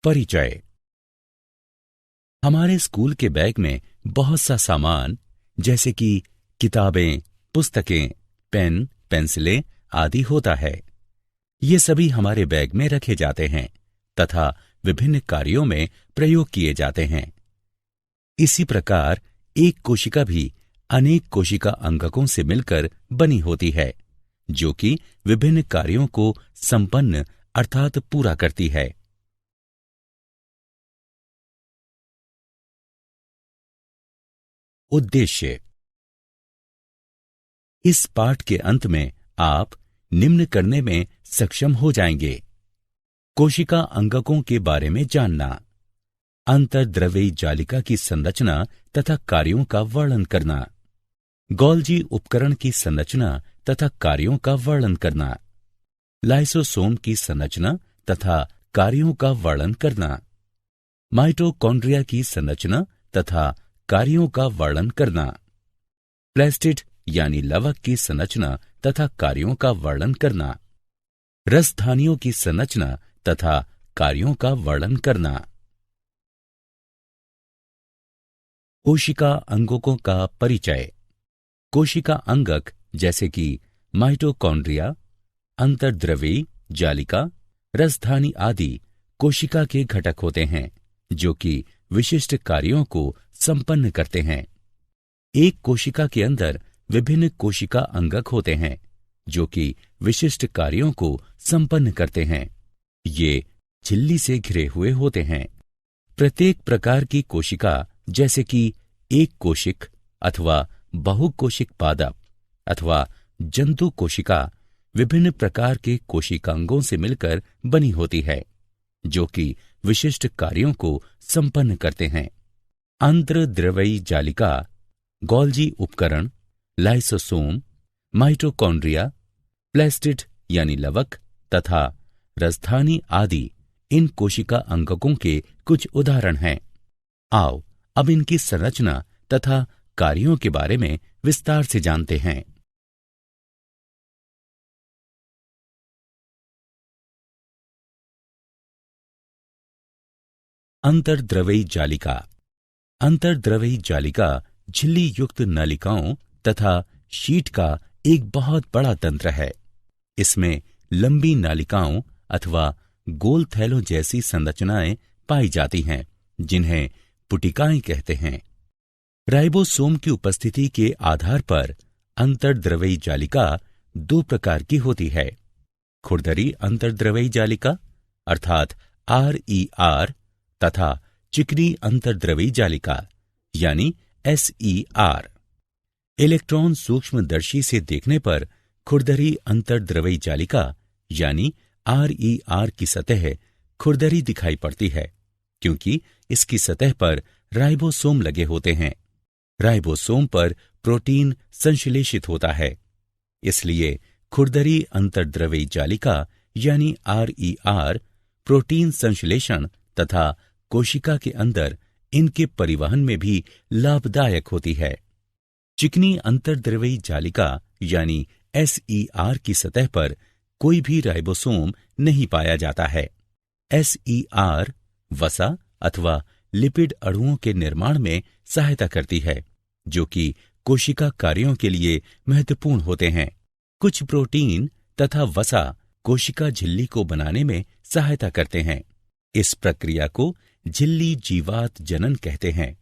परिचय। हमारे स्कूल के बैग में बहुत सा सामान जैसे कि किताबें, पुस्तकें, पेन, पेंसिलें आदि होता है। ये सभी हमारे बैग में रखे जाते हैं तथा विभिन्न कार्यों में प्रयोग किए जाते हैं। इसी प्रकार एक कोशिका भी अनेक कोशिका अंगकों से मिलकर बनी होती है, जो कि विभिन्न कार्यों को संपन्न अर्थात पूरा करती है। उद्देश्य। इस पाठ के अंत में आप निम्न करने में सक्षम हो जाएंगे: कोशिका अंगकों के बारे में जानना, अंतर्द्रव्यी जालिका की संरचना तथा कार्यों का वर्णन करना, गोल्जी उपकरण की संरचना तथा कार्यों का वर्णन करना, लाइसोसोम की संरचना तथा कार्यों का वर्णन करना, माइटोकॉन्ड्रिया की संरचना तथा कार्यों का वर्णन करना, प्लास्टिड यानी लवक की संरचना तथा कार्यों का वर्णन करना, रसधानियों की संरचना तथा कार्यों का वर्णन करना। कोशिका अंगकों का परिचय। कोशिका अंगक जैसे कि माइटोकॉन्ड्रिया, अंतर्द्रव्यी जालिका, रसधानी आदि कोशिका के घटक होते हैं, जो कि विशिष्ट कार्यों को संपन्न करते हैं। एक कोशिका के अंदर विभिन्न कोशिका अंगक होते हैं, जो कि विशिष्ट कार्यों को संपन्न करते हैं। ये झिल्ली से घिरे हुए होते हैं। प्रत्येक प्रकार की कोशिका जैसे कि एक कोशिक अथवा बहुकोशिक पादप अथवा जंतु कोशिका विभिन्न प्रकार के कोशिकांगों से मिलकर बनी होती है, जो कि विशिष्ट कार्यों को संपन्न करते हैं। अंतर्द्रव्यी जालिका, गोल्जी उपकरण, लाइसोसोम, माइटोकॉन्ड्रिया, प्लास्टिड यानी लवक तथा रसधानी आदि इन कोशिका अंगकों के कुछ उदाहरण हैं। आओ अब इनकी संरचना तथा कार्यों के बारे में विस्तार से जानते हैं। अंतर्द्रव्यी जालिका। अंतर्द्रव्यी जालिका झिल्ली युक्त नलिकाओं तथा शीट का एक बहुत बड़ा तंत्र है। इसमें लंबी नालिकाओं अथवा गोल थैलों जैसी संरचनाएं पाई जाती हैं, जिन्हें पुटिकाएं कहते हैं। राइबोसोम की उपस्थिति के आधार पर अंतर्द्रव्यी जालिका दो प्रकार की होती है: खुरदरी अंतर्द्रव्यी जालिका अर्थात RER तथा चिकनी अंतर्द्रव्यी जालिका यानी SER। इलेक्ट्रॉन सूक्ष्मदर्शी से देखने पर खुरदरी अंतर्द्रव्यी जालिका यानी RER की सतह खुरदरी दिखाई पड़ती है, क्योंकि इसकी सतह पर राइबोसोम लगे होते हैं। राइबोसोम पर प्रोटीन संश्लेषित होता है, इसलिए खुरदरी अंतर्द्रव्यी जालिका यानी RER प्रोटीन संश्लेषण तथा कोशिका के अंदर इनके परिवहन में भी लाभदायक होती है। चिकनी अंतर्द्रव्यी जालिका यानी SER की सतह पर कोई भी राइबोसोम नहीं पाया जाता है। SER वसा अथवा लिपिड अणुओं के निर्माण में सहायता करती है, जो कि कोशिका कार्यों के लिए महत्वपूर्ण होते हैं। कुछ प्रोटीन तथा वसा कोशिका झिल्ली को बनाने में सहायता करते हैं। इस प्रक्रिया को झिल्ली जीवात जनन कहते हैं।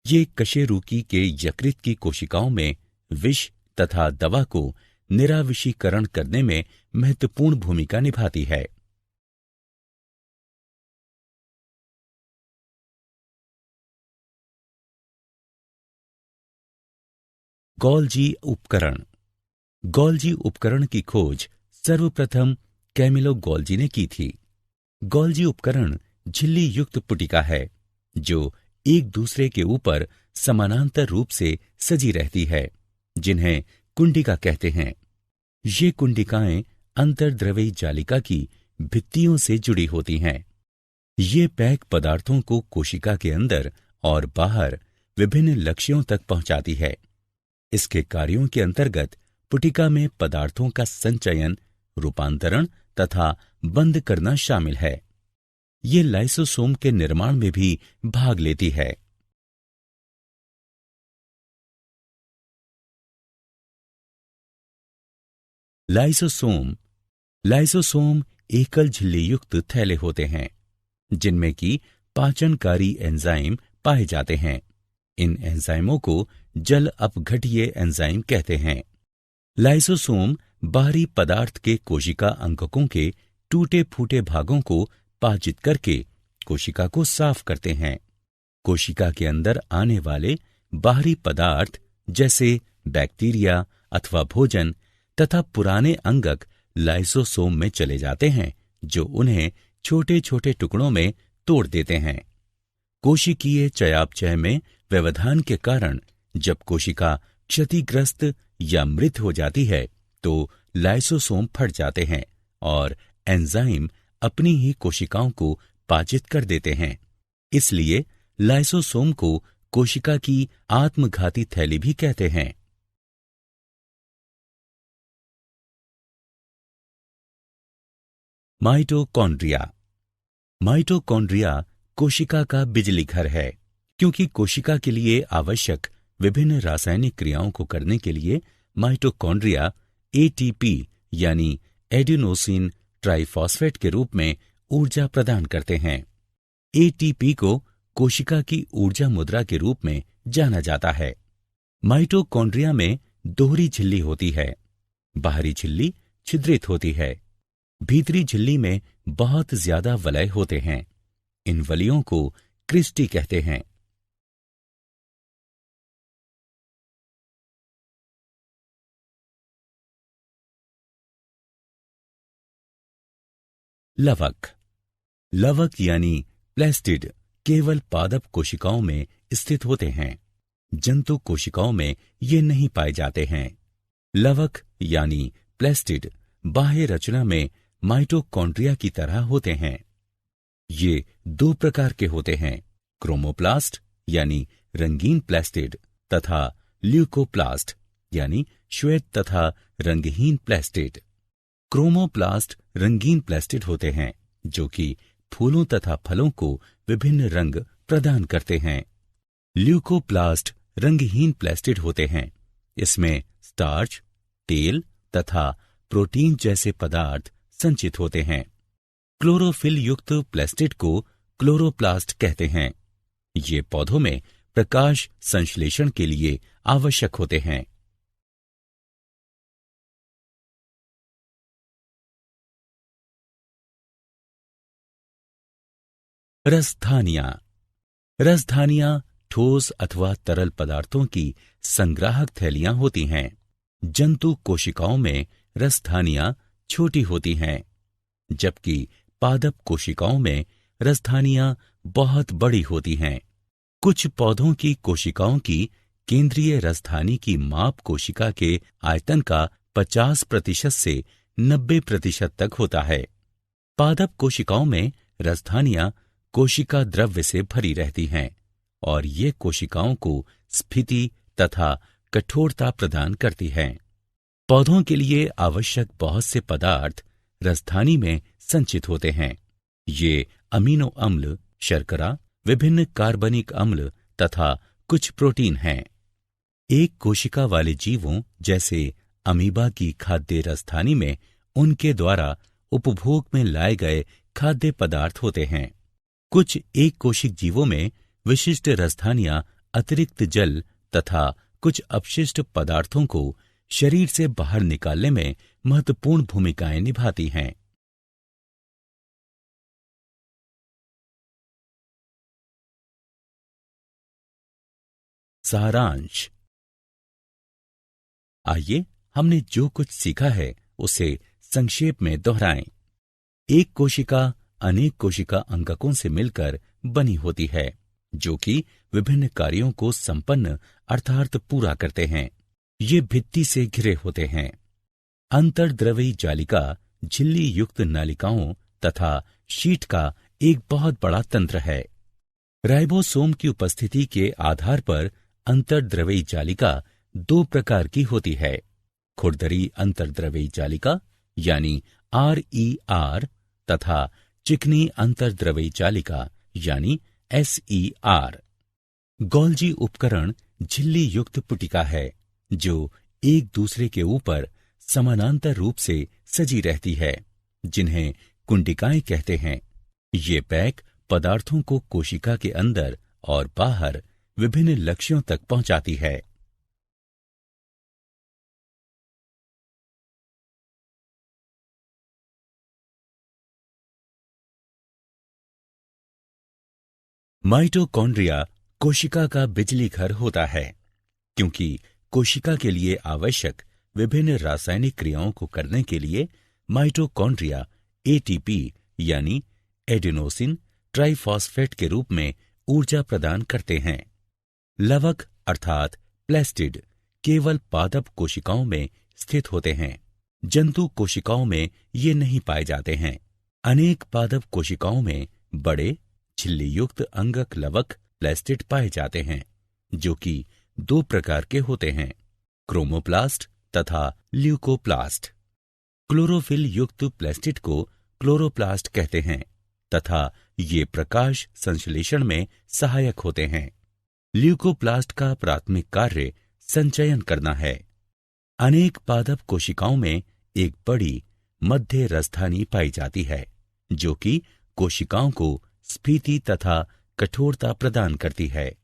ये कशेरुकी के यकृत की कोशिकाओं में विष तथा दवा को निराविषीकरण करने में महत्वपूर्ण भूमिका निभाती है। गोल्जी उपकरण। गोल्जी उपकरण की खोज सर्वप्रथम कैमिलो गोल्जी ने की थी। गोल्जी उपकरण झिल्ली युक्त पुटिका है, जो एक दूसरे के ऊपर समानांतर रूप से सजी रहती है, जिन्हें कुंडिका कहते हैं। ये कुंडिकाएं अंतर्द्रव्यी जालिका की भित्तियों से जुड़ी होती हैं। ये पैक पदार्थों को कोशिका के अंदर और बाहर विभिन्न लक्ष्यों तक पहुंचाती है। इसके कार्यों के अंतर्गत पुटिका में पदार्थों का संचयन, रूपांतरण तथा बंद करना शामिल है। ये लाइसोसोम के निर्माण में भी भाग लेती है। लाइसोसोम एकल झिल्ली युक्त थैले होते हैं जिनमें कि पाचनकारी एंजाइम पाए जाते हैं। इन एंजाइमों को जल अपघट्य एंजाइम कहते हैं। लाइसोसोम बाहरी पदार्थ के कोशिका अंगकों के टूटे फूटे भागों को पाचित करके कोशिका को साफ करते हैं। कोशिका के अंदर आने वाले बाहरी पदार्थ जैसे बैक्टीरिया अथवा भोजन तथा पुराने अंगक लाइसोसोम में चले जाते हैं, जो उन्हें छोटे छोटे टुकड़ों में तोड़ देते हैं। कोशिकीय चयापचय में व्यवधान के कारण जब कोशिका क्षतिग्रस्त या मृत हो जाती है तो लाइसोसोम फट जाते हैं और एंजाइम अपनी ही कोशिकाओं को पाचित कर देते हैं। इसलिए लाइसोसोम को कोशिका की आत्मघाती थैली भी कहते हैं। माइटोकॉन्ड्रिया कोशिका का बिजली घर है, क्योंकि कोशिका के लिए आवश्यक विभिन्न रासायनिक क्रियाओं को करने के लिए माइटोकॉन्ड्रिया एटीपी यानी एडिनोसिन ट्राइफॉस्फेट के रूप में ऊर्जा प्रदान करते हैं। एटीपी को कोशिका की ऊर्जा मुद्रा के रूप में जाना जाता है। माइटोकॉन्ड्रिया में दोहरी झिल्ली होती है। बाहरी झिल्ली छिद्रित होती है। भीतरी झिल्ली में बहुत ज्यादा वलय होते हैं। इन वलयों को क्रिस्टी कहते हैं। लवक यानी प्लेस्टिड केवल पादप कोशिकाओं में स्थित होते हैं। जंतु कोशिकाओं में ये नहीं पाए जाते हैं। लवक यानी प्लेस्टिड बाह्य रचना में माइटोकॉन्ड्रिया की तरह होते हैं। ये दो प्रकार के होते हैं, क्रोमोप्लास्ट यानी रंगीन प्लेस्टिड तथा ल्यूकोप्लास्ट यानी श्वेत तथा रंगहीन प्लेस्टिड। क्रोमोप्लास्ट रंगीन प्लेस्टिड होते हैं जो कि फूलों तथा फलों को विभिन्न रंग प्रदान करते हैं। ल्यूकोप्लास्ट रंगहीन प्लेस्टिड होते हैं। इसमें स्टार्च, तेल तथा प्रोटीन जैसे पदार्थ संचित होते हैं। क्लोरोफिल युक्त प्लेस्टिड को क्लोरोप्लास्ट कहते हैं। ये पौधों में प्रकाश संश्लेषण के लिए आवश्यक होते हैं। रसधानियां ठोस अथवा तरल पदार्थों की संग्राहक थैलियां होती हैं। जंतु कोशिकाओं में रसधानियां छोटी होती हैं, जबकि पादप कोशिकाओं में रसधानियां बहुत बड़ी होती हैं। कुछ पौधों की कोशिकाओं की केंद्रीय रसधानी की माप कोशिका के आयतन का 50% से 90% तक होता है। पादप कोशिकाओं में रसधानियां कोशिका द्रव्य से भरी रहती हैं और ये कोशिकाओं को स्फीति तथा कठोरता प्रदान करती हैं। पौधों के लिए आवश्यक बहुत से पदार्थ रसधानी में संचित होते हैं। ये अमीनो अम्ल, शर्करा, विभिन्न कार्बनिक अम्ल तथा कुछ प्रोटीन हैं। एक कोशिका वाले जीवों जैसे अमीबा की खाद्य रसधानी में उनके द्वारा उपभोग में लाए गए खाद्य पदार्थ होते हैं। कुछ एक कोशिक जीवों में विशिष्ट रसधानियां अतिरिक्त जल तथा कुछ अपशिष्ट पदार्थों को शरीर से बाहर निकालने में महत्वपूर्ण भूमिकाएं निभाती हैं। सारांश। आइए हमने जो कुछ सीखा है उसे संक्षेप में दोहराएं। एक कोशिका अनेक कोशिका अंगकों से मिलकर बनी होती है, जो कि विभिन्न कार्यों को संपन्न अर्थात पूरा करते हैं। ये भित्ति से घिरे होते हैं। अंतर्द्रवी जालिका झिल्ली युक्त नालिकाओं तथा शीट का एक बहुत बड़ा तंत्र है। राइबोसोम की उपस्थिति के आधार पर अंतर्द्रवी जालिका दो प्रकार की होती है, खुरदरी अंतर्द्रवी जालिका यानी RER तथा चिकनी अंतर्द्रवई जालिका यानी SER। गोल्जी उपकरण झिल्ली युक्त पुटिका है जो एक दूसरे के ऊपर समानांतर रूप से सजी रहती है, जिन्हें कुंडिकाएं कहते हैं। ये पैक पदार्थों को कोशिका के अंदर और बाहर विभिन्न लक्ष्यों तक पहुंचाती है। माइटोकॉन्ड्रिया कोशिका का बिजली घर होता है, क्योंकि कोशिका के लिए आवश्यक विभिन्न रासायनिक क्रियाओं को करने के लिए माइटोकॉन्ड्रिया ATP यानी एडेनोसिन ट्राइफॉस्फेट के रूप में ऊर्जा प्रदान करते हैं। लवक अर्थात प्लेस्टिड केवल पादप कोशिकाओं में स्थित होते हैं। जंतु कोशिकाओं में ये नहीं पाए जाते हैं। अनेक पादप कोशिकाओं में बड़े झिल्ली युक्त अंगक लवक प्लेस्टिड पाए जाते हैं, जो कि दो प्रकार के होते हैं, क्रोमोप्लास्ट तथा ल्यूकोप्लास्ट। क्लोरोफिल युक्त प्लेस्टिड को क्लोरोप्लास्ट कहते हैं तथा ये प्रकाश संश्लेषण में सहायक होते हैं। ल्यूकोप्लास्ट का प्राथमिक कार्य संचयन करना है। अनेक पादप कोशिकाओं में एक बड़ी मध्य रसधानी पाई जाती है, जो कि कोशिकाओं को स्फीति तथा कठोरता प्रदान करती है।